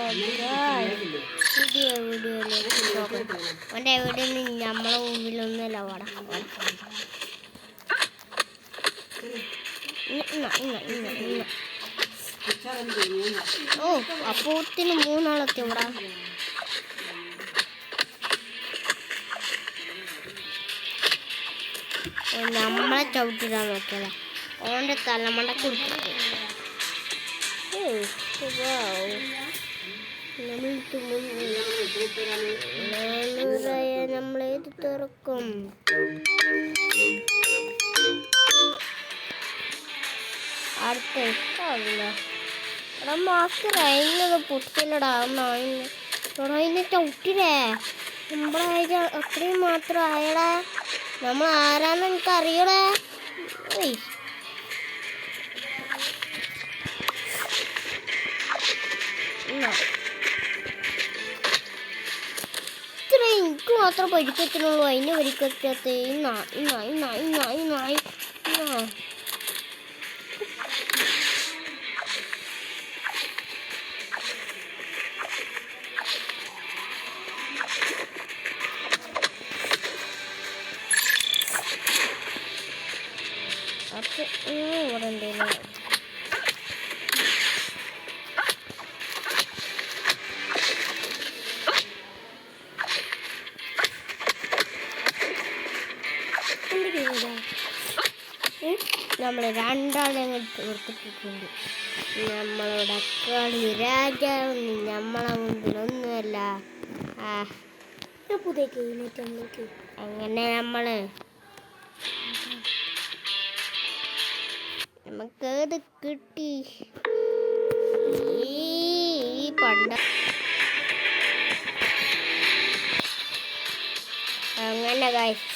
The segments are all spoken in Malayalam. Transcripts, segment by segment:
പുതിയ വീഡിയോയിലേക്ക് സ്വാഗതം. അവൻ്റെ വീഡിയോയിൽ നമ്മളെ മുമ്പിലൊന്നുമല്ല ഓ അപ്പോത്തിന് മൂന്നാളെത്തി ഇവിടെ. നമ്മളെ ചവിട്ടിടാൻ നോക്കിയതാ. ഓൻ്റെ തലമണ്ട കൊടുത്തിട്ട് നമ്മളേത് തുറക്കും. അടുത്ത ഇഷ്ടമില്ല എടാ മാസ്റ്റർ അതിനത് പൊട്ടില്ലടാ. അതിനെ ചവിട്ടില്ലേ നമ്മളായ അത്രയും മാത്രം ആയടാ. നമ്മൾ ആരാന്ന് എനിക്ക് അറിയടാ. ഇത്ര എനിക്ക് മാത്രം പരിക്കത്തിനുള്ളൂ, അതിന് പരിക്കറ്റാത്ത അപ്പൊ ഇവിടെ ഉണ്ടല്ലോ. നമ്മൾ രണ്ടാളെ തീർത്തിട്ടുണ്ട്. നമ്മളുടെ കളി രാജാവ് നമ്മളെ മുമ്പിലൊന്നുമല്ല. പുതിയ ഗെയിമേറ്റ് അങ്ങനെ നമുക്കത് കിട്ടി. ഈ പണ്ട അങ്ങനെ ഗായ്സ്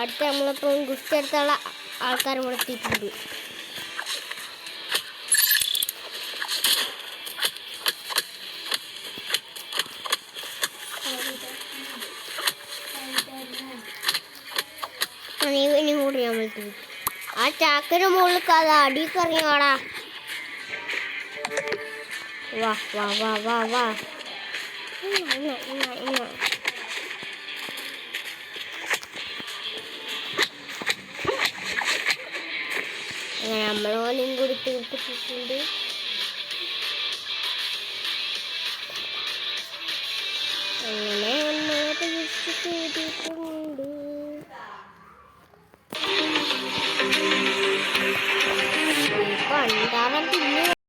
അടുത്ത നമ്മളിപ്പം ഗുസ്തി എടുത്തുള്ള ആൾക്കാർ ഇവിടെ എത്തിയിട്ടുണ്ട്. ഇനിയും കൂടി ഞാൻ വിളിച്ചു. ആ ചാക്കിന് മുകളിൽ കഥ അടിക്കറിയാടാ. വാ വാ വാ വാ വാ അങ്ങനെ നമ്മളോനും കൂടി തീർത്തിട്ടുണ്ട്.